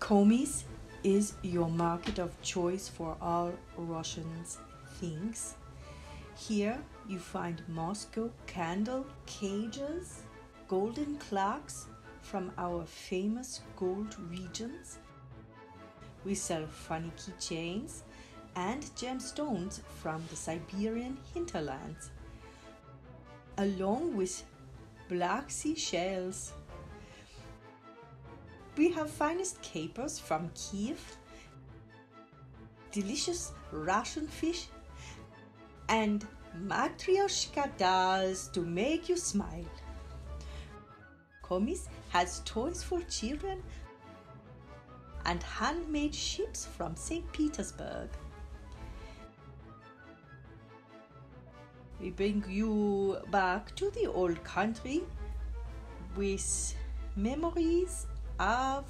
Komis is your market of choice for all Russians things. Here you find Moscow candle cages, golden clocks from our famous gold regions. We sell funny keychains and gemstones from the Siberian hinterlands, along with Black Sea shells. We have finest capers from Kiev, delicious Russian fish, and matryoshka dolls to make you smile. Komis has toys for children and handmade ships from St. Petersburg. We bring you back to the old country with memories of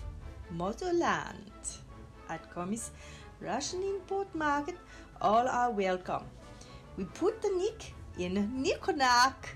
motherland. At Komis Russian Import Market, all are welcome. We put the Nick in Nikonak.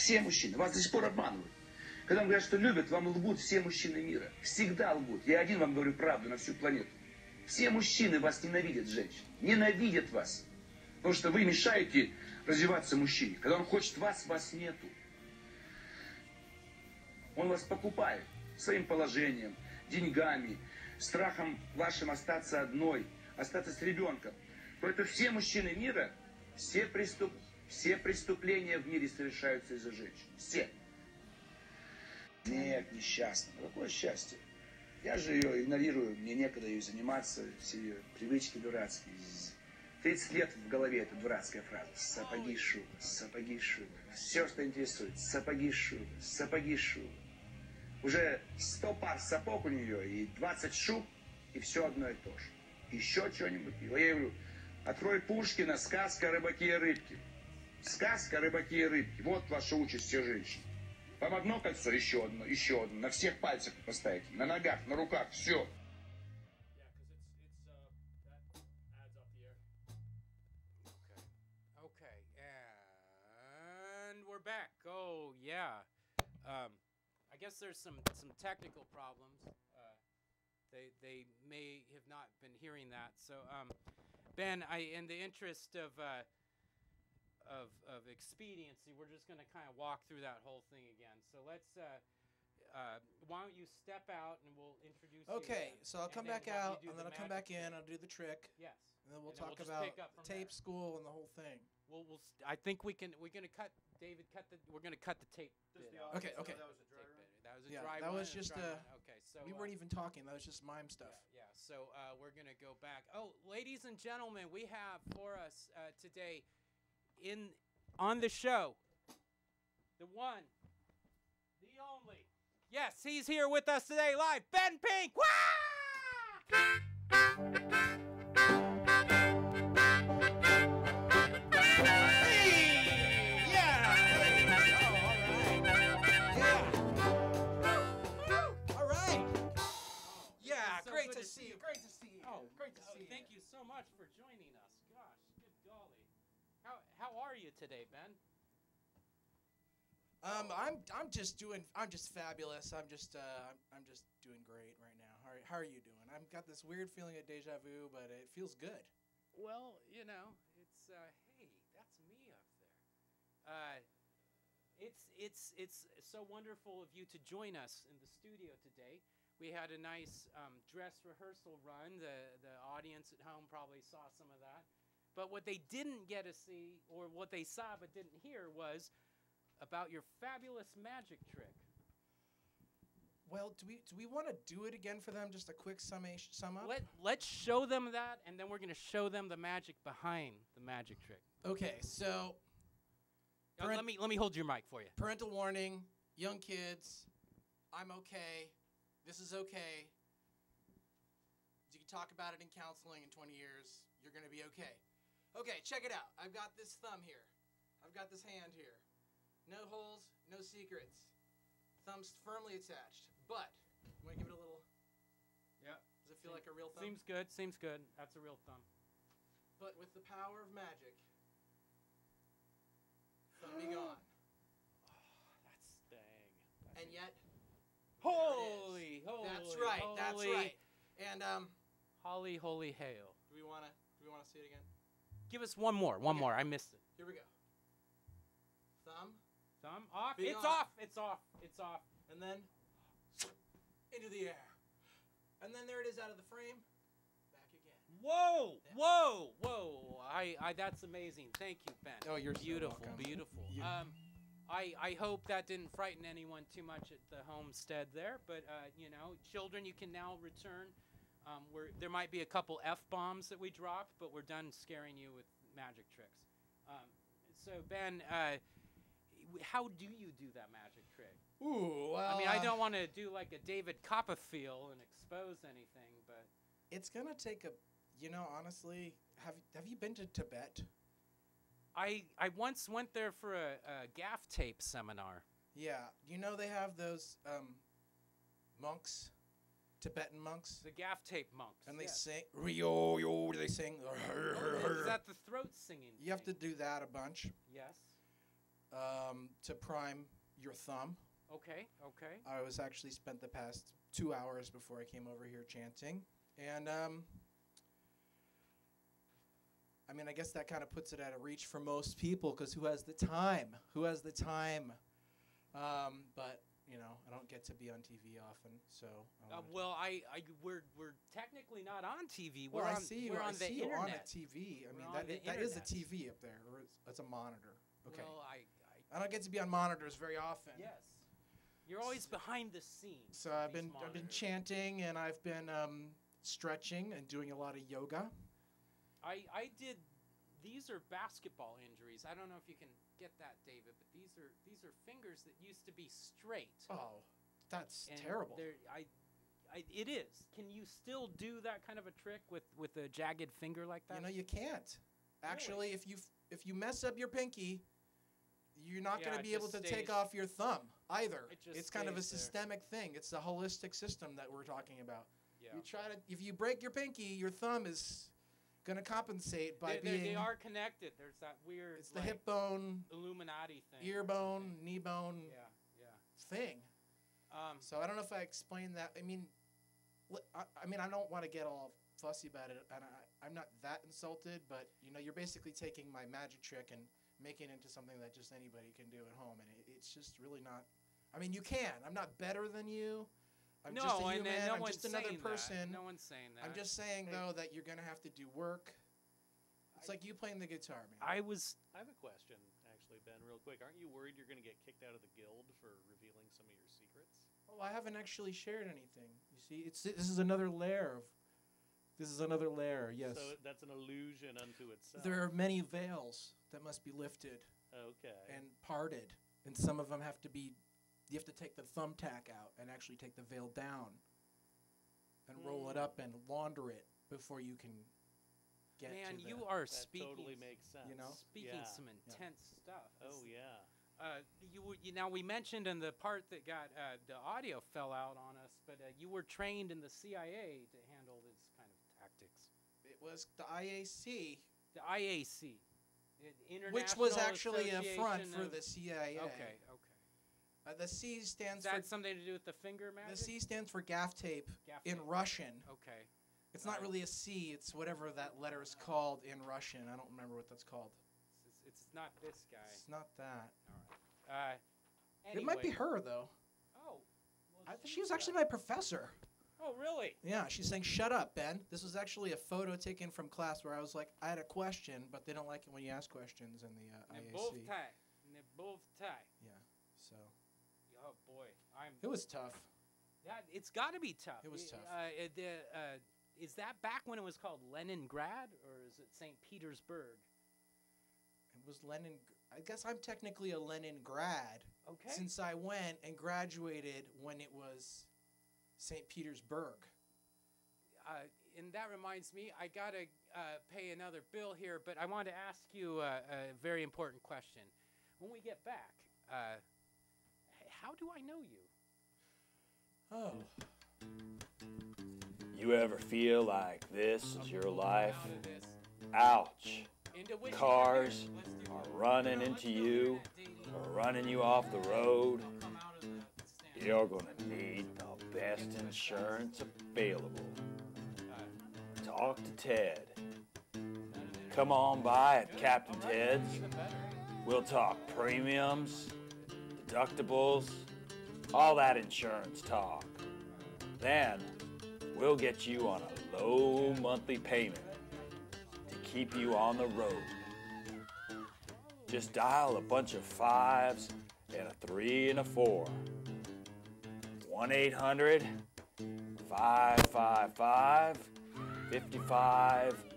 Все мужчины. Вас до сих пор обманывают. Когда вам говорят, что любят, вам лгут все мужчины мира. Всегда лгут. Я один вам говорю правду на всю планету. Все мужчины вас ненавидят, женщины. Ненавидят вас. Потому что вы мешаете развиваться мужчине. Когда он хочет вас, вас нету. Он вас покупает своим положением, деньгами, страхом вашим остаться одной, остаться с ребенком. Поэтому все мужчины мира, все преступления в мире совершаются из-за женщин. Все. Нет, несчастным. Какое счастье? Я же ее игнорирую, мне некогда ее заниматься, все ее привычки дурацкие. 30 лет в голове эта дурацкая фраза. Сапоги, шуба, сапоги, шуба. Все, что интересует. Сапоги, шуба, сапоги, шуба. Уже 100 пар сапог у нее и 20 шуб, и все одно и то же. Еще что-нибудь. Я ей говорю, открой Пушкина, сказка о рыбаке и рыбке. Сказка о рыбаке и рыбке. Вот ваша участь все женщин. Вам одно кольцо, еще одно, еще одно. На всех пальцах поставите, на ногах, на руках, все. Okay, and we're back. Oh yeah. I guess there's some technical problems. They may have not been hearing that. So Ben, in the interest of expediency, we're just going to kind of walk through that whole thing again. So let's. Why don't you step out and we'll introduce you. Okay, so I'll come back out, and then I'll come back in, I'll do the trick. Yes. And then we'll talk about tape school and the whole thing. I think we're going to cut, David, we're going to cut the tape bit out. Okay. That was a dry run? That was a dry run. That was just okay, so we weren't even talking. That was just mime stuff. Yeah, so we're going to go back. Oh, ladies and gentlemen, we have for us today on the show, the one, the only. Yes, he's here with us today live. Ben Pink. Wah! Hey! Yeah! All right. Yeah, so great to see you. Great to see you. Great to see you. Thank you so much for joining us. Gosh, good golly. How are you today, Ben? I'm just fabulous. I'm just doing great right now. How are you doing? I've got this weird feeling of deja vu, but it feels good. Well, it's hey, that's me up there. It's so wonderful of you to join us in the studio today. We had a nice dress rehearsal run. The audience at home probably saw some of that. But what they didn't get to see, or what they saw but didn't hear, was about your fabulous magic trick. Well, do we want to do it again for them? Just a quick sum up? Let's show them that, and then we're going to show them the magic behind the magic trick. Okay, so let me hold your mic for you. Parental warning, young kids, I'm okay. This is okay. You can talk about it in counseling in 20 years. You're going to be okay. Okay, check it out. I've got this thumb here. I've got this hand here. No holes, no secrets. Thumb's firmly attached. But, you want to give it a little... Yeah. Does it feel like a real thumb? Seems good. That's a real thumb. But with the power of magic, thumb be gone. Oh, that's dang. And yet... Holy. That's right. And, Holly, holy hail. Do we want to see it again? Give us one more. I missed it. Here we go. Thumb off. Be It's on. off. And then into the air. And then there it is out of the frame. Back again. Whoa. That's amazing. Thank you, Ben. Oh, you're beautiful. so welcome. Beautiful. Yeah. I hope that didn't frighten anyone too much at the homestead there, but children, you can now return. There might be a couple F-bombs that we dropped, but we're done scaring you with magic tricks. So Ben, how do you do that magic trick? Ooh, well, I mean, I don't want to do like a David Copperfield and expose anything, but it's gonna take honestly, have you been to Tibet? I once went there for a gaff tape seminar. Yeah, they have those monks, Tibetan monks. The gaff tape monks. And they sing, yo, they sing. Is that the throat singing? You have to do that a bunch. Yes. to prime your thumb. Okay. Okay. I was actually spent the past 2 hours before I came over here chanting, and I mean, I guess that kind of puts it out of reach for most people, because who has the time? Who has the time? But you know, I don't get to be on TV often, so. Well, we're technically not on TV. Well, We're I on, see you. we're I on the see you internet. on a TV. I We're mean, on that the is a internet. TV up there, or it's a monitor. Okay. Well, I don't get to be on monitors very often. yes. You're always behind the scenes. So of I've these been monitors. chanting, and I've been stretching and doing a lot of yoga. I did. These are basketball injuries. I don't know if you can get that, David, but these are fingers that used to be straight. Oh, that's And terrible. it is. Can you still do that kind of a trick with a jagged finger like that? You know, you can't. Actually, if you mess up your pinky, you're not going Yeah, to it be able just to take stays- off your thumb either. It just It's kind of a stays there. systemic thing. It's the holistic system that we're talking about. Yeah. You try to, if you break your pinky, your thumb is going to compensate by being. They are connected. There's that weird. It's the hip bone, Illuminati thing. ear or bone, something. knee bone Yeah. thing. Yeah. So I don't know if I explained that. I mean, I don't want to get all fussy about it, and I'm not that insulted, but you know, you're basically taking my magic trick and making it into something that just anybody can do at home, and it's just really not. I mean, you can. I'm not better than you. I'm No, just a and human. no I'm one's just another saying person. That. No one's saying that. I'm just saying Hey. though that you're gonna have to do work. It's like you playing the guitar, man. I was. I have a question, actually, Ben, real quick. Aren't you worried you're going to get kicked out of the guild for revealing some of your secrets? Oh, I haven't actually shared anything. You see, this is another layer of. This is another layer. Yes. So that's an illusion unto itself. There are many veils that must be lifted Okay. and parted, and some of them have to be. You have to take the thumbtack out and actually take the veil down, and roll it up and launder it before you can get. Man, to you the, are that speaking. totally makes sense. You know? Speaking Yeah. some intense stuff. Oh, yeah. Now we mentioned in the part that got the audio fell out on us, but you were trained in the CIA to handle this kind of tactics. It was the IAC, The IAC, International which was actually a front Association for of- the CIA. Okay. The C Is stands that for something to do with the finger magic? the C stands for gaff tape Gaff in tape. Russian. Okay. It's not really a C. It's whatever that letter is called in Russian. I don't remember what that's called. It's not this guy. It's not that. All right. It might be Anyway. her though. Oh. Well, She was actually my professor. Oh, really? Yeah, she's saying, "Shut up, Ben." This was actually a photo taken from class where I was like, I had a question, but they don't like it when you ask questions in the And IAC. both tie. And they both tie. Yeah, so Oh boy, it was tough. It's got to be tough. It was tough. Is that back when it was called Leningrad, or is it St. Petersburg? It was Lenin. I guess I'm technically a Leningrad Okay. since I went and graduated when it was St. Petersburg. And that reminds me, I gotta pay another bill here, but I want to ask you a very important question. When we get back, how do I know you? Oh, You ever feel like this is your life? Out of this. Ouch. Into which Cars let's do are it. running No, into let's do you it, dating. or running you off the road. Come out of the stand. You're gonna need the best insurance available. Talk to Ted. Come on by at Captain Ted's. Even better. We'll talk premiums, deductibles, all that insurance talk. Then we'll get you on a low monthly payment to keep you on the road. Just dial a bunch of 5s and a 3 and a 4.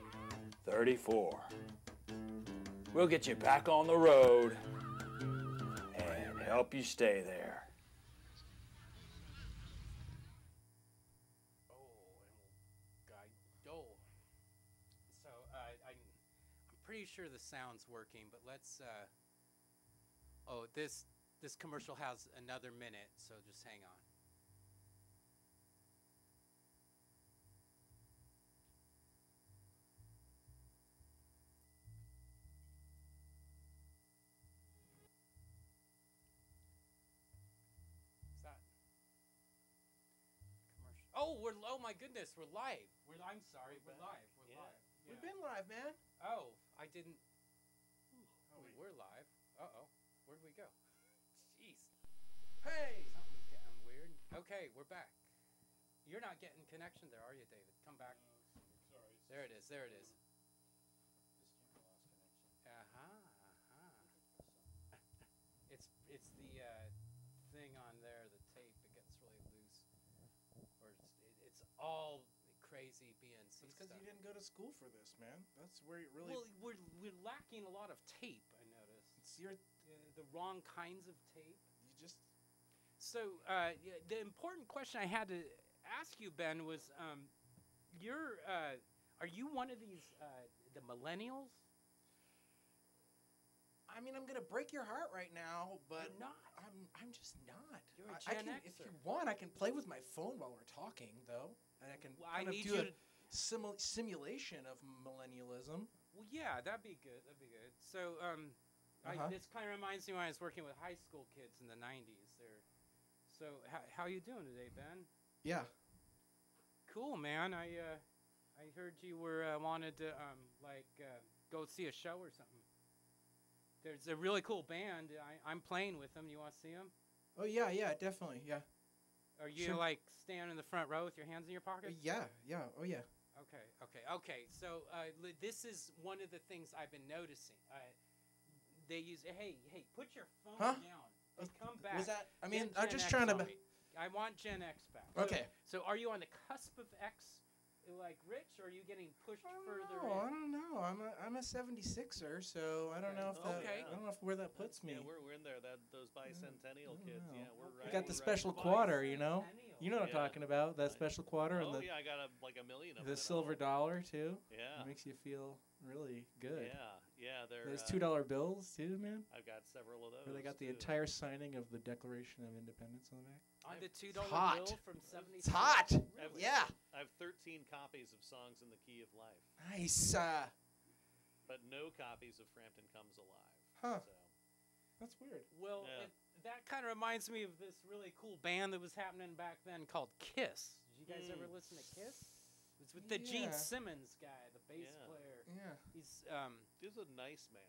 1-800-555-5534. We'll get you back on the road and help you stay there. So I'm pretty sure the sound's working, but let's. Oh, this commercial has another minute, so just hang on. Oh, oh my goodness, we're live. I'm sorry, we're live. We're Yeah. live. We've been live, man. Oh, I didn't. Oh, we're live. Uh-oh. Where'd we go? Jeez. Hey. Something's getting weird. Okay, we're back. You're not getting connection there, are you, David? Come back. Sorry. There it is. There it is. This camera lost connection. It's the thing on there, the tape. It gets really loose, or it's all crazy BNC That's stuff. because you didn't go to school for this, man. That's where you really. Well, we're lacking a lot of tape. I noticed. It's your. The wrong kinds of tape. You just. So the important question I had to ask you, Ben, was are you one of these the millennials? I mean, I'm gonna break your heart right now, but You're not. I'm just not. You're a I Gen can, Xer. if you want, I can play with my phone while we're talking, though, and I can Well, I kind of need do you a to- simulation of millennialism. Well, yeah, that'd be good. That'd be good. So this kind of reminds me when I was working with high school kids in the '90s. So how you doing today, Ben? Yeah. Cool, man. I heard you were wanted to go see a show or something. There's a really cool band. I'm playing with them. You want to see them? Oh yeah, definitely, yeah. Are you Sure. like standing in the front row with your hands in your pockets? Yeah. Oh yeah. Okay. So this is one of the things I've been noticing. They use hey, put your phone Huh? down. Hey, come back. Was that? I Get mean, I'm Gen just X trying to. on me. I want Gen X back. Okay. So are you on the cusp of X, like Rich, or are you getting pushed further I in? don't know. I'm a 76er, so I don't know if that. Okay. I don't know where that puts me. Yeah, we're in there. Those bicentennial kids. know. Yeah, we're We right. got the we're special right. quarter, you know. Bicentennial. You know what I'm Yeah. talking about? That special quarter and Oh the yeah, I got like a million of the them. at silver home. dollar too. Yeah. It makes you feel really good. Yeah. They're Those $2 bills too, man. I've got several of those. Where they got the too. entire signing of the Declaration of Independence on the back. On the $2 hot. bill from '70. It's hot. Really? Yeah. I have 13 copies of Songs in the Key of Life, Nice. but no copies of Frampton Comes Alive. Huh. So. That's weird. Well, Yeah. that kind of reminds me of this really cool band that was happening back then called Kiss. Did you guys ever listen to Kiss? It's with the Gene Yeah. Simmons guy, the bass Yeah. player. Yeah. He's He's a nice man.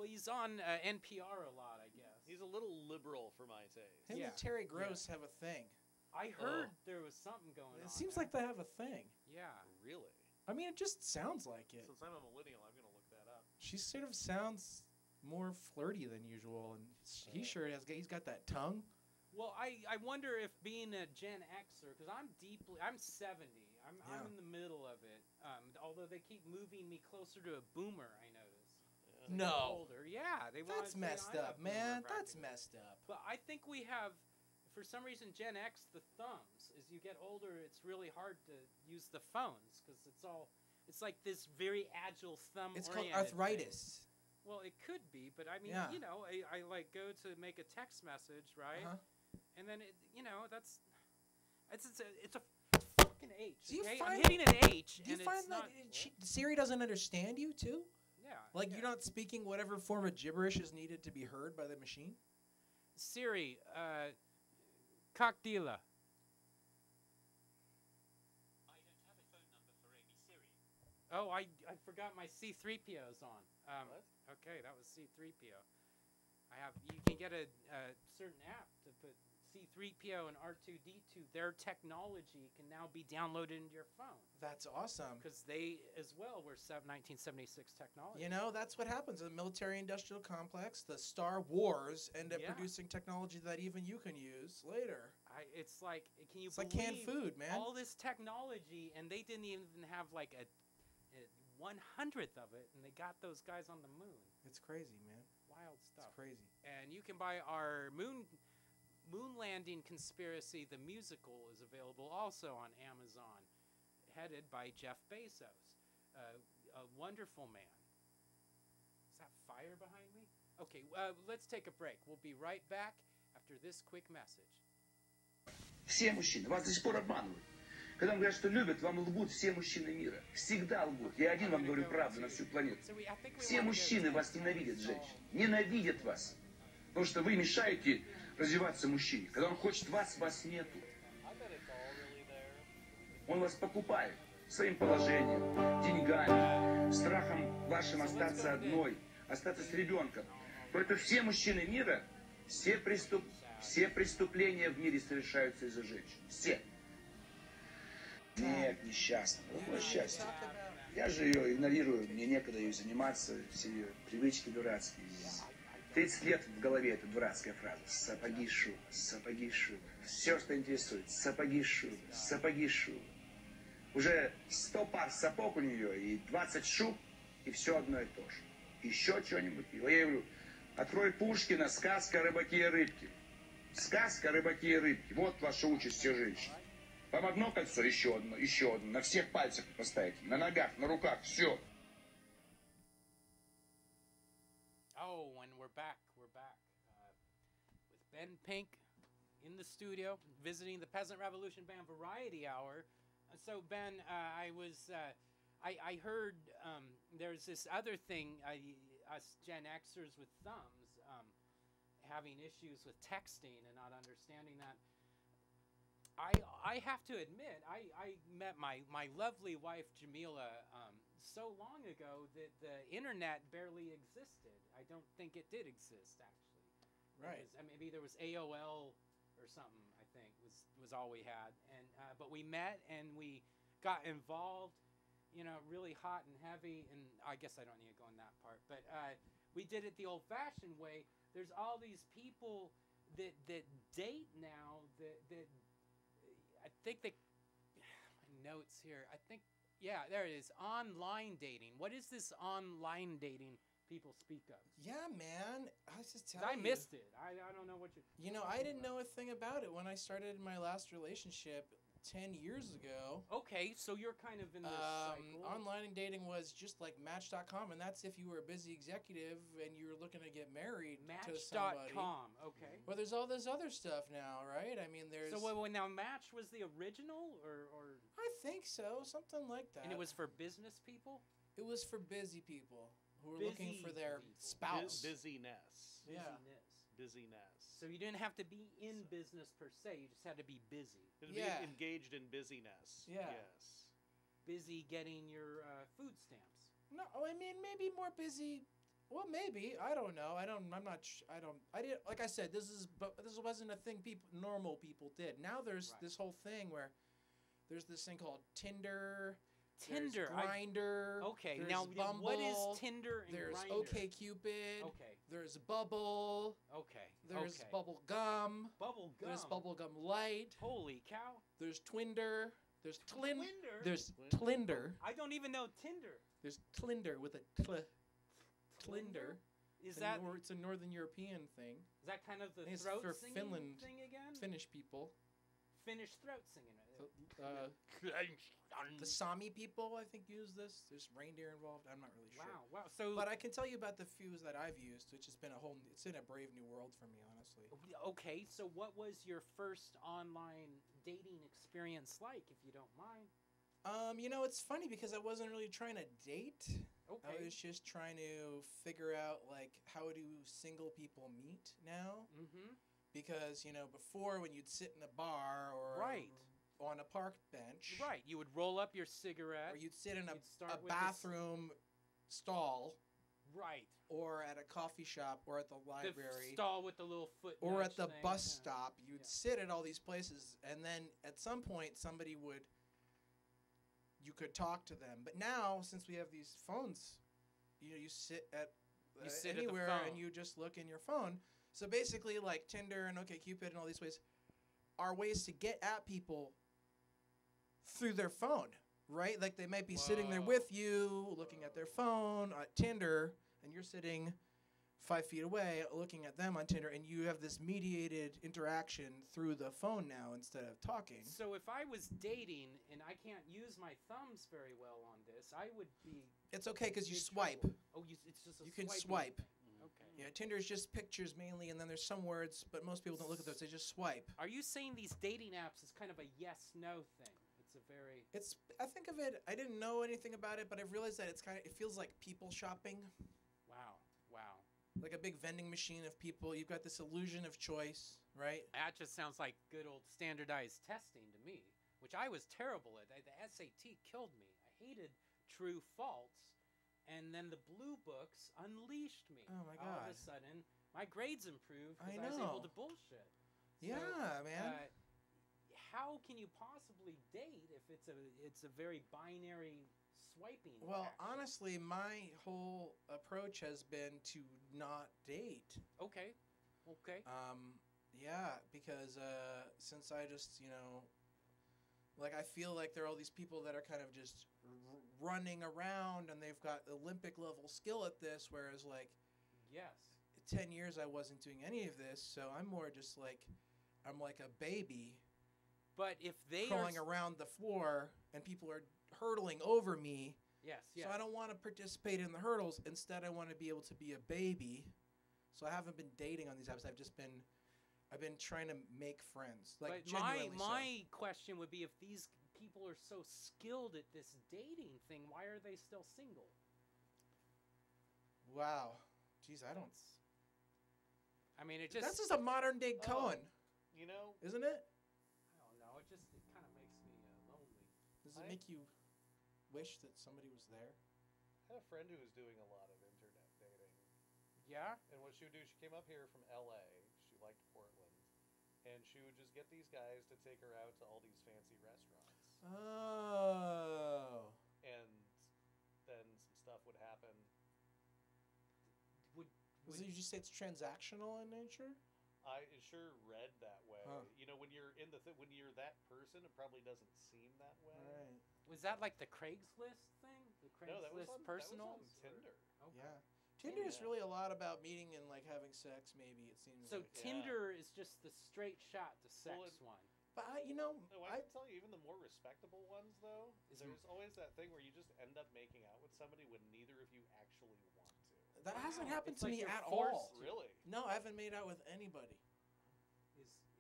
he's on NPR a lot, I guess. He's a little liberal for my taste. Him Yeah. and Terry Gross have a thing. I heard there was something going on. It seems there. like they have a thing. Yeah. Really? I mean, it just sounds like it. Since I'm a millennial, I'm gonna look that up. She sort of sounds more flirty than usual, and he sure has. He's got that tongue. Well, I wonder if being a Gen Xer, because I'm 70. I'm Yeah. in the middle of it. Although they keep moving me closer to a boomer, I notice. Yeah. As I get No. older. Yeah, they want. That's messed up, man. That's messed up. But I think we have, for some reason, Gen X the thumbs. As you get older, it's really hard to use the phones because it's like this very agile thumb. It's called arthritis. Well, it could be, but I mean, Yeah. you know, I like go to make a text message, right? Uh-huh. And then it's a fucking H. Do you okay? find- I'm hitting an H. Do you and find it's that not, Siri doesn't understand you too? yeah. Like yeah. you're not speaking whatever form of gibberish is needed to be heard by the machine? Siri, cocktaila. Oh, I forgot my C3PO's on. What? Okay, that was C3PO. You can get a certain app to put C3PO and R2D2. Their technology can now be downloaded into your phone That's awesome. because they as well were 1976 technology. You know, that's what happens in the military-industrial complex. The Star Wars end up Yeah. producing technology that even you can use later. It's like, can you It's like believe canned food, man. all this technology, and they didn't even have like a 1/100th of it, and they got those guys on the moon. It's crazy, man. Wild It's stuff. crazy. And you can buy our moon landing conspiracy. The musical is available also on Amazon, headed by Jeff Bezos, a wonderful man. Is that fire behind me? Okay, let's take a break. We'll be right back after this quick message. Все мужчины вас до сих пор обманывают. Когда вам говорят, что любят, вам лгут все мужчины мира. Всегда лгут. Я один вам говорю правду на всю планету. Все мужчины вас ненавидят, женщины. Ненавидят вас. Потому что вы мешаете развиваться мужчине. Когда он хочет вас, вас нету. I bet it's all really there. Он вас покупает своим положением, деньгами, страхом вашим остаться одной, остаться с ребенком. Поэтому все мужчины мира, все преступления в мире совершаются из-за женщин. Все. Нет, несчастно. Какое счастье. Я же ее игнорирую, мне некогда ее заниматься, все ее привычки дурацкие. 30 лет в голове эта дурацкая фраза. Сапоги, шуба, сапоги, шуба. Все, что интересует. Сапоги, шуба, сапоги, шуба. Уже 100 пар сапог у нее и 20 шуб, и все одно и то же. Еще что-нибудь. Я ей говорю, открой Пушкина, сказка «Рыбаки и рыбки». Сказка «Рыбаки и рыбки». Вот ваша участь все женщин. Вам одно кольцо, еще одно. На всех пальцах поставите. На ногах, на руках, все. Oh, and we're back. We're back with Ben Pink in the studio, visiting the Peasant Revolution Band Variety Hour. So Ben, I heard there's this other thing. Us Gen Xers with thumbs having issues with texting and not understanding that. I have to admit, I met my lovely wife Jamila so long ago that the internet barely existed. I don't think it did exist actually. Right. Maybe there was AOL or something. I think was all we had, and but we met and we got involved. You know, really hot and heavy. And I guess I don't need to go in that part, but we did it the old-fashioned way. There's all these people that date now that I think they, my notes here, I think, yeah, there it is, online dating. What is this online dating people speak of? Yeah, man. I was just telling I you. missed it. I don't know what you're... You know, I didn't know a thing about it when I started my last relationship 10 years ago. Okay, so you're kind of in this cycle. Online dating was just like Match.com, and that's if you were a busy executive and you were looking to get married to somebody. Match.com, okay. Well, there's all this other stuff now, right? I mean, there's... So now Match was the original, or... I think so, something like that. And it was for business people? It was for busy people who were looking for their spouse. Busyness. Yeah. Busyness. So you didn't have to be in business per se. You just had to be busy. Yeah. Engaged in busyness. Yeah. Yes. Busy getting your food stamps. No, I mean maybe more busy. Well, maybe I don't know. I did. Like I said, this wasn't a thing normal people did. Now there's this whole thing where there's this thing called Tinder. Tinder, Grindr. Okay, there's now Bumble, what is Tinder and there's Grindr? OkCupid. Okay. There's Bubble. Okay. There's okay. Bubble Gum. Bubble gum. There's Bubble Gum Light. Holy cow. There's Twinder. There's Twinder? There's Tlinder. I don't even know Tinder. There's Tlinder with a Tlinder. Is it's a Northern European thing. Is that kind of the It's throat for singing Finland. thing again? Finnish people. Finnish throat singing. The Sami people, I think, use this. There's reindeer involved. I'm not really sure. Wow. So, but I can tell you about the few that I've used, which has been it's been a brave new world for me, honestly. Okay, so what was your first online dating experience like, if you don't mind? You know, it's funny because I wasn't really trying to date. Okay. I was just trying to figure out, like, how do single people meet now? Mm-hmm. Because, you know, before when you'd sit in a bar or on a park bench. Right. You would roll up your cigarette. Or you'd sit in a bathroom stall. Right. Or at a coffee shop or at the library. The stall with the little foot. Or at the thing. bus stop. You'd sit at all these places, and then at some point you could talk to them. But now, since we have these phones, you know, you sit anywhere at the phone. and you just look in your phone. So basically, like Tinder and OkCupid and all these ways are ways to get at people through their phone, right? Like they might be sitting there with you, looking at their phone at Tinder, and you're sitting 5 feet away looking at them on Tinder, and you have this mediated interaction through the phone now instead of talking. So if I was dating and I can't use my thumbs very well on this, I would be... It's okay because you swipe. Oh, it's just a You can swipe. Okay. Yeah, Tinder is just pictures mainly, and then there's some words, but most people don't look at those. They just swipe. Are you saying these dating apps is kind of a yes-no thing? I think of it, I didn't know anything about it, but I've realized that it feels like people shopping. Wow. Like a big vending machine of people. You've got this illusion of choice, right? That just sounds like good old standardized testing to me. which I was terrible at. The SAT killed me. I hated true false. And then the blue books unleashed me. Oh, my All of God. a sudden, my grades improved I because I was able know. to bullshit. Yeah, man. How can you possibly date if it's a very binary swiping? Well, action? honestly, my whole approach has been to not date. Okay. Yeah, because since I just, like I feel like there are all these people that are kind of just running around and they've got Olympic level skill at this, whereas like Yes. 10 years I wasn't doing any of this, so I'm more just like I'm like a baby But if they crawling are around the floor and people are hurtling over me. yes, So I don't want to participate in the hurdles. Instead, I want to be able to be a baby. So I haven't been dating on these apps. I've been trying to make friends. Like but my genuinely so. my question would be, if these people are so skilled at this dating thing, why are they still single? Wow. Jeez, I don't. I mean, it That's just just a modern day Cohen, You know, isn't it? I don't know. It kind of makes me lonely. Does it make you wish that somebody was there? I had a friend who was doing a lot of internet dating. Yeah. And what she would do, she came up here from LA. She liked Portland. And she would just get these guys to take her out to all these fancy restaurants. Oh. And then some stuff would happen. So you just say it's transactional in nature? I sure read that way. Huh. You know, when you're in when you're that person, it probably doesn't seem that way. All right. Was that like the Craigslist thing? The Craigslist No, that was on personals? Tinder. Okay. Yeah. Tinder is Yeah. really a lot about meeting and like having sex. Maybe it seems. So like. Tinder is just the straight shot to sex Well, one. But No, I can tell you, even the more respectable ones, though, Is there's always that thing where you just end up making out with somebody when neither of you actually want to. that hasn't Wow, happened it's to like me you're at forced all. Really? No, I haven't made out with anybody.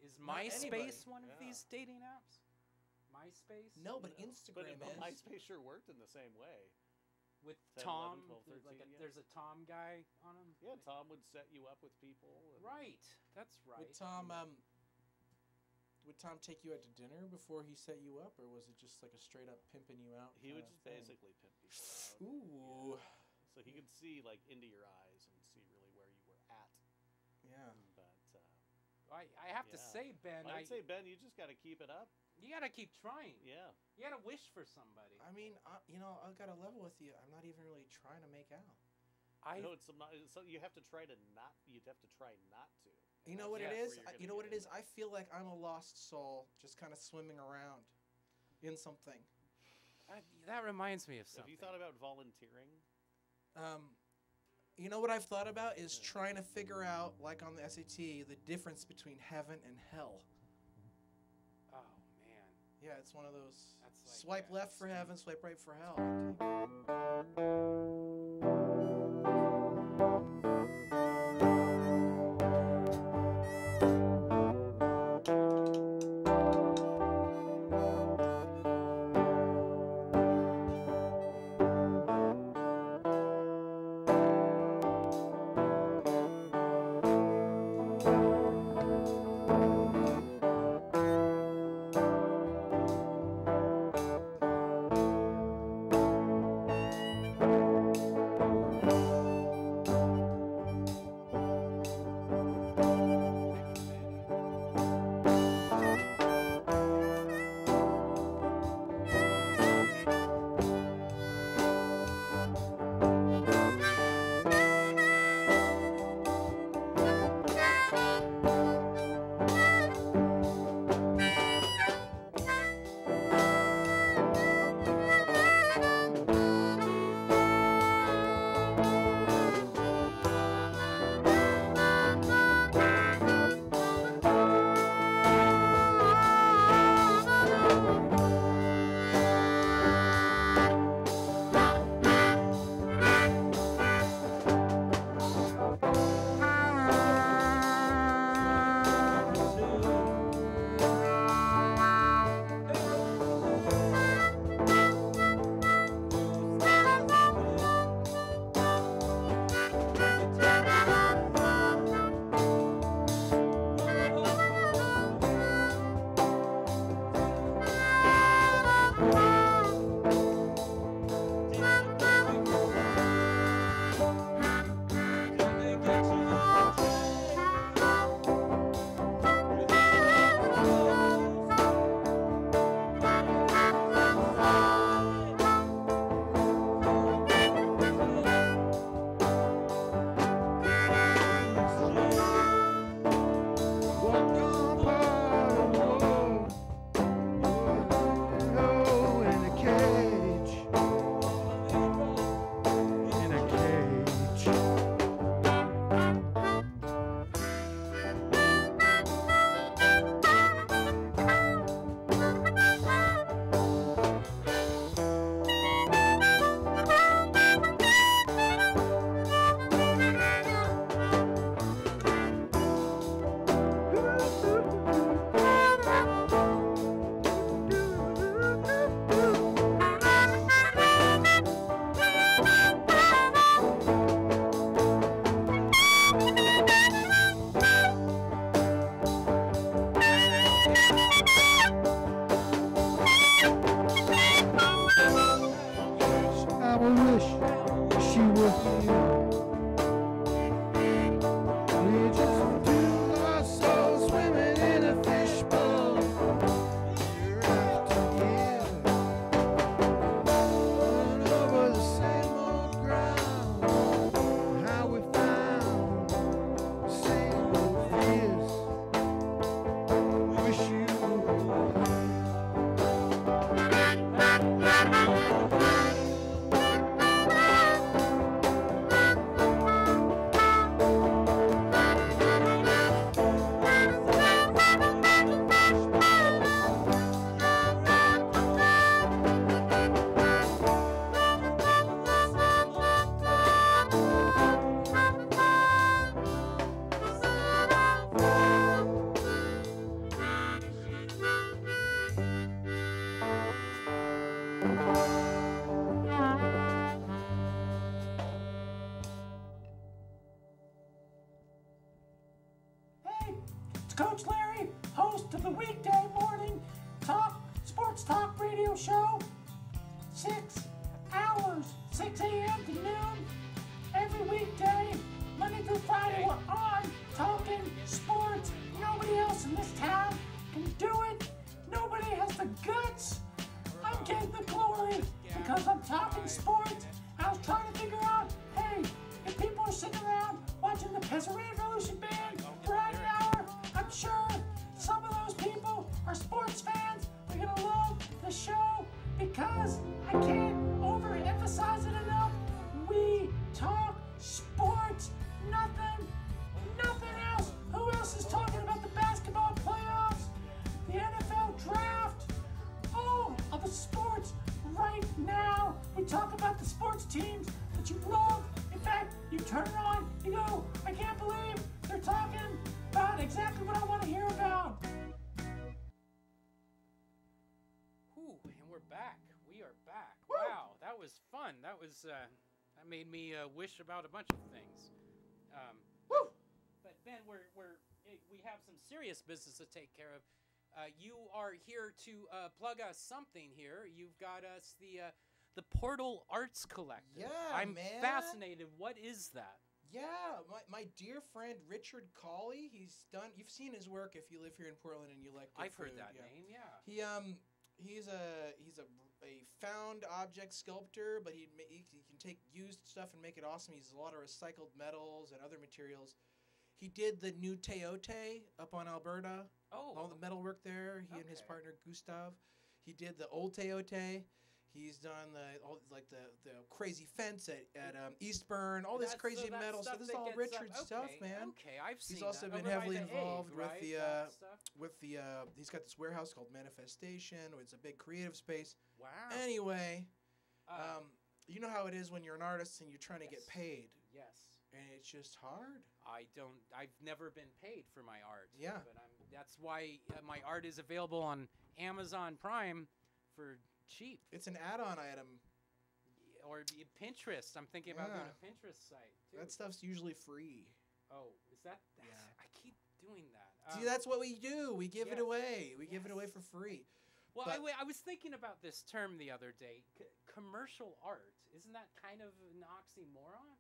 Is Not anybody. MySpace one of Yeah. these dating apps? MySpace? No, but But Instagram is. MySpace sure worked in the same way. With 10, Tom, 11, 12, there's 13, yeah. there's a Tom guy on him. Yeah, Tom would set you up with people. And Right, that's right. Would Tom take you out to dinner before he set you up, or was it just like a straight up pimping you out? He would kinda just thing? basically pimp people out. Ooh. Yeah. So he could see like into your eyes and see really where you were at. Yeah. But I have to Yeah. say, Ben, I'd say, Ben, you just got to keep it up. you gotta keep trying. Yeah. You gotta wish for somebody. I mean, I've got to level with you. I'm not even really trying to make out. I No, it's not. So you have to try to not. You'd have to try not to. And You know what that's it where is? you're You gonna know what get it is? into I feel like I'm a lost soul just kind of swimming around in something. that reminds me of Have something. you thought about volunteering? You know what I've thought about is trying to figure out, like on the SAT, the difference between heaven and hell. Oh man, Yeah, it's one of those That's like, swipe left for Steve- heaven, swipe right for hell. Coach Larry, host of the weekday morning sports talk radio show. 6 hours, 6 a.m. to noon, every weekday, Monday through Friday. We're on talking sports. Nobody else in this town can do it. Nobody has the guts. I'm getting the glory because I'm talking sports. I was trying to figure out, hey, if people are sitting around watching the Peasant Revolution Band for an hour, I'm sure some of those people are sports fans. They're gonna love the show because I can't overemphasize it enough. We talk sports, nothing else. Who else is talking about the basketball playoffs, the NFL draft, all of the sports right now? We talk about the sports teams that you love. In fact, you turn it on, you go, I can't believe they're talking about exactly what I want to hear about. Whew, and we're back. We are back. Woo! Wow, that was fun. That that made me wish about a bunch of things. Woo! But Ben, we have some serious business to take care of. You are here to plug us something here. You've got us the Portal Arts Collective. Yeah, I'm man. fascinated. What is that? Yeah, my dear friend Richard Cawley, you've seen his work if you live here in Portland and you like good I've heard food, that yeah. name. Yeah. He's a found object sculptor, but he can take used stuff and make it awesome. He uses a lot of recycled metals and other materials. He did the new Teote up on Alberta. Oh. All the metal work there. He and his Okay. partner Gustav. He did the old Teote. He's done the crazy fence at Eastburn. All this crazy metal stuff. This is all Richard's stuff, man. Okay, I've seen He's also that. been Over by heavily the involved Egg, with right? the That stuff? he's got this warehouse called Manifestation. It's a big creative space. Wow. Anyway, Uh, you know how it is when you're an artist and you're trying to get paid, Yes. and it's just hard. I've never been paid for my art. Yeah. But that's why my art is available on Amazon Prime for cheap. It's an add-on item. Or Pinterest. I'm thinking about doing Yeah. a Pinterest site too. That stuff's usually free. Oh, is that? Yeah. I keep doing that. See, that's what we do. We give it yes. away. We give it away Yes. for free. Well, but- I was thinking about this term the other day. Commercial art. Isn't that kind of an oxymoron?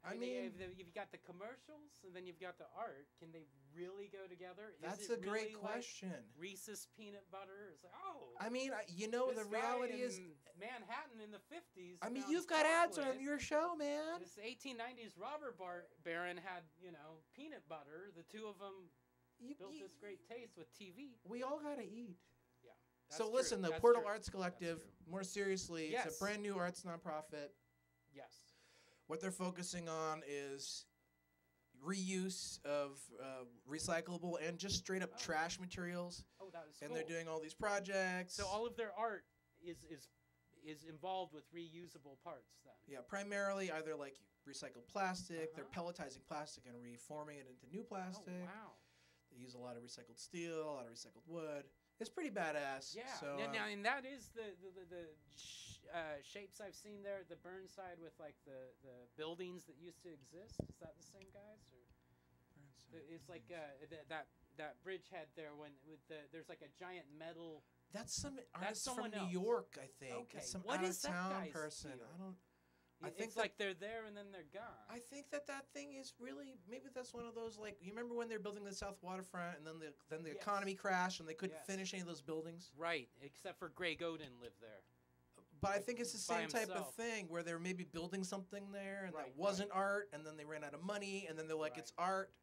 I mean, you've got the commercials and then you've got the art. Can they really go together? that's Is a it great really like question. Reese's peanut butter. It's like, oh. I mean, the this reality guy is, in Manhattan in the 50s. I mean, found you've got ads chocolate. on your show, man. This 1890s robber baron had, peanut butter. The two of them built this great taste with TV. We all gotta eat. Yeah. So listen, the That's Portal true. Arts Collective, That's true. more seriously, Yes. it's a brand new arts nonprofit. Yes. What they're focusing on is reuse of recyclable and just straight up Oh. trash materials. Oh, that was And cool. they're doing all these projects. So all of their art is involved with reusable parts then. Yeah, primarily either like recycled plastic, they're Uh-huh. pelletizing plastic and reforming it into new plastic. Oh, wow. They use a lot of recycled steel, a lot of recycled wood. It's pretty badass. Yeah. So, now, and that is the shapes I've seen there. The Burnside with like the buildings that used to exist. Is that the same guys? Or it's like that bridgehead there there's like a giant metal. that's some artist from someone New else. York, I think. Okay, It's some what out is of that town guy's person. deal? I don't. I It's think that- like they're there and then they're gone. I think that thing is really maybe that's one of those like you remember when they're building the South Waterfront and then the Yes. economy crashed and they couldn't Yes. finish any of those buildings. Right, except for Greg Oden lived there. But I Like, think it's the by same type of himself. thing where they're maybe building something there and Right, that wasn't art and then they ran out of money and then they're like Right. it's art.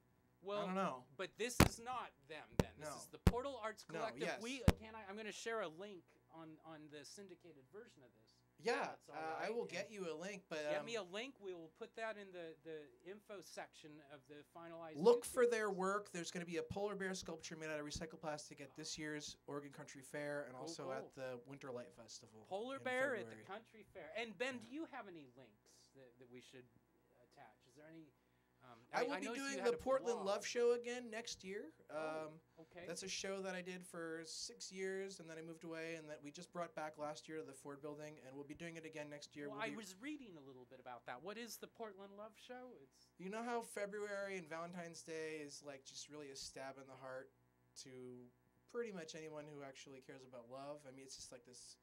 Well, I don't know. But this is not them then. This No. is the Portal Arts No, Collective. yes. I'm going to share a link on the syndicated version of this. Yeah, That's all I right, will and get you a link, but Get me a link. We will put that in the info section of the finalized. look YouTube for their videos. work. There's going to be a polar bear sculpture made out of recycled plastic at this year's Oregon Country Fair and Cool, also cool. at the Winter Light Festival. Polar in bear at February. the country fair. And Ben, do you have any links that we should attach? Is there any? I will be noticed you doing had the a Portland blog. Love Show again next year. Okay. That's a show that I did for 6 years, and then I moved away, and that we just brought back last year to the Ford Building, and we'll be doing it again next year. Well, We'll I be- was reading a little bit about that. What is the Portland Love Show? It's You know how February and Valentine's Day is like just really a stab in the heart to pretty much anyone who actually cares about love? I mean, it's just like this.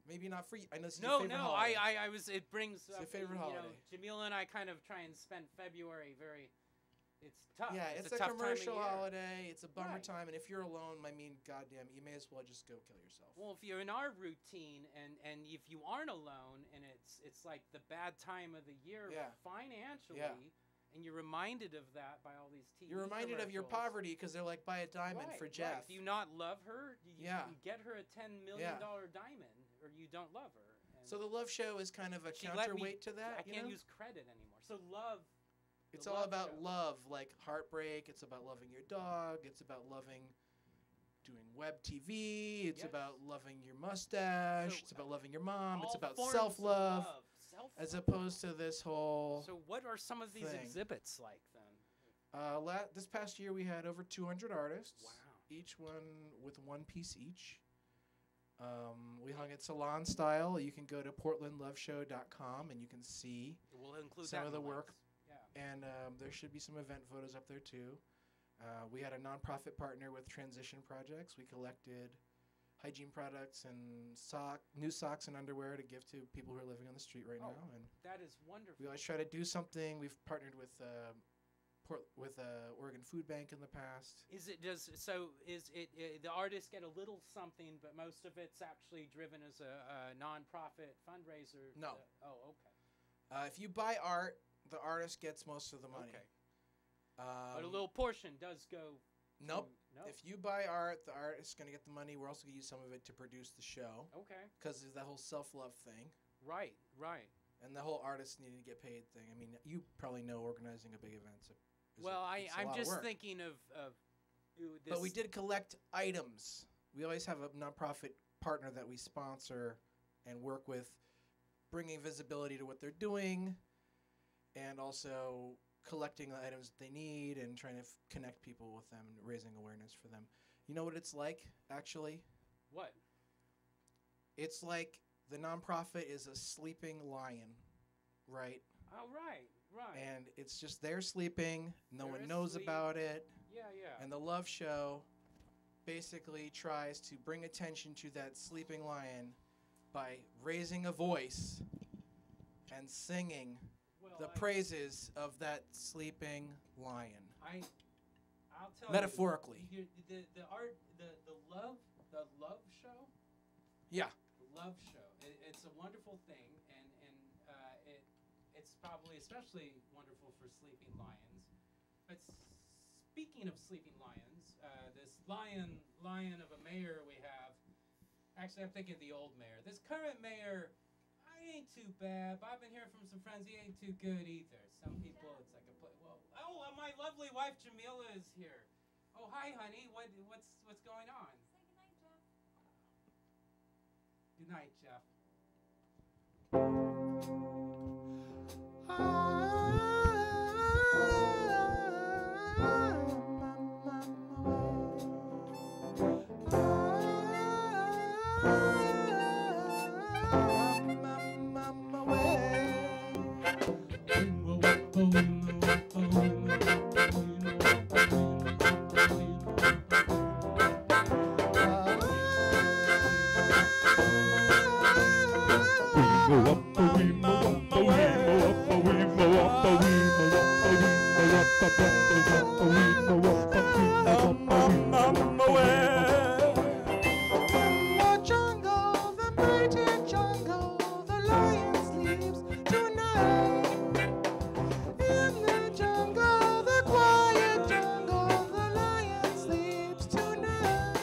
Maybe not for you. I know it's your favorite holiday. I was. It brings It's your up, favorite you know, holiday. Jamila and I kind of try and spend February very. It's tough. Yeah, it's a tough time of commercial year. holiday. It's a bummer Right. time, and if you're alone, I mean, goddamn, you may as well just go kill yourself. Well, if you're in our routine, and if you aren't alone, and it's like the bad time of the year Yeah. financially, Yeah. and you're reminded of that by all these TV You're reminded of your commercials. poverty because they're like, buy a diamond Right, for right. Jeff. Do you not love her? You Yeah. get her a $10 million diamond, or you don't love her. And So the Love Show is kind of a she let me- counterweight to that. I you can't know? use credit anymore. So love. It's the all Love about Show. love, like heartbreak. It's about loving your dog. It's about loving doing web TV. It's Yes. about loving your mustache. So, it's about loving your mom. It's All about forms of self-love, love. Self-love. as opposed to this whole. So what are some of these thing. exhibits like then? This past year we had over 200 artists. Wow. Each one with one piece each. We hung it salon style. You can go to portlandloveshow.com and you can see We'll include some that of in the work. links. Yeah. And there should be some event photos up there too. We had a nonprofit partner with Transition Projects. We collected hygiene products and new socks and underwear to give to people who are living on the street right Oh. now. And That is wonderful. we always try to do something. We've partnered with Oregon Food Bank in the past. Is it the artists get a little something, but most of it's actually driven as a nonprofit fundraiser? No. Oh, okay. If you buy art, the artist gets most of the money. Okay. But a little portion does go. Nope. No. If you buy art, the artist is going to get the money. We're also going to use some of it to produce the show Okay. because there's that whole self-love thing Right. Right. and the whole artist needing to get paid thing. I mean, you probably know organizing a big event. Well, it's a I'm lot of just work. thinking of this. But we did collect items. We always have a nonprofit partner that we sponsor and work with, bringing visibility to what they're doing, and also collecting the items that they need and trying to connect people with them and raising awareness for them. You know what it's like, actually? What? It's like the nonprofit is a sleeping lion, right? Oh, right. Right. And it's just they're sleeping. No They're one knows asleep. about it. Yeah. Yeah. And the Love Show basically tries to bring attention to that sleeping lion by raising a voice and singing well, the praises of that sleeping lion. I'll tell Metaphorically. you. The love show. Yeah. The love show. It's a wonderful thing, and it's probably especially wonderful for sleeping lions. But speaking of sleeping lions, this lion of a mayor we have. Actually, I'm thinking of the old mayor. This current mayor, I ain't too bad. But I've been hearing from some friends he ain't too good either. Some people, it's like a my lovely wife Jamila is here. Oh, hi, honey. What's going on? Good night, Jeff. The jungle, the mighty jungle, the lion sleeps tonight. In the jungle, the quiet jungle, the lion sleeps tonight.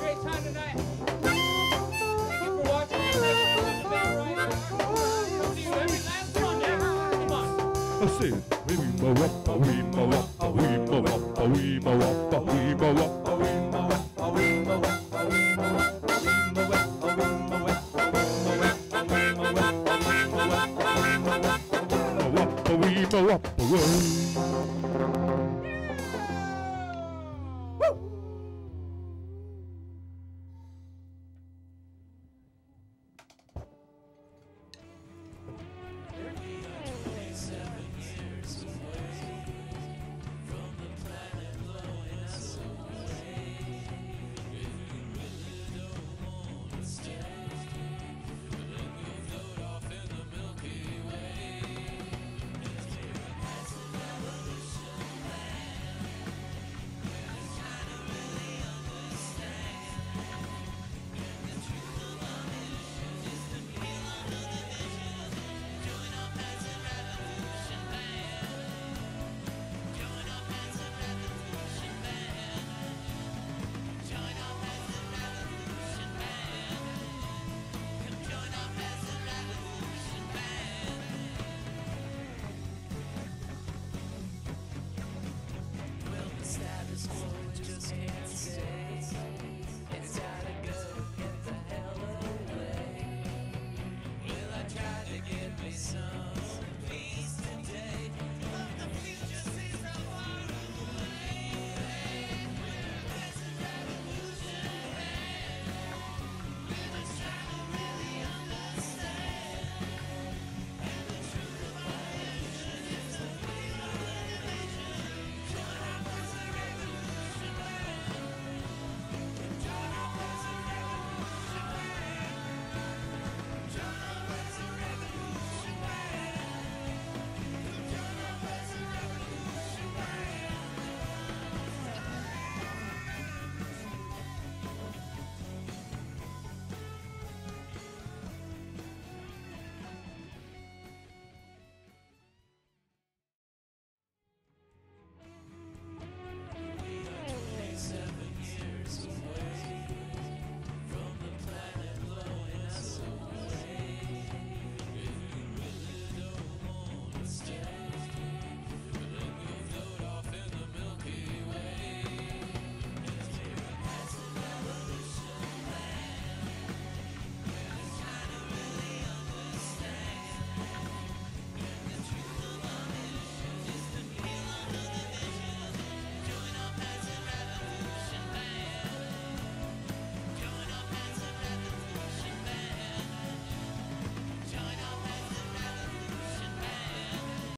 Great time tonight. Thank you for watching. Hit the bell right now. We'll see you every last Monday. Come on. Up,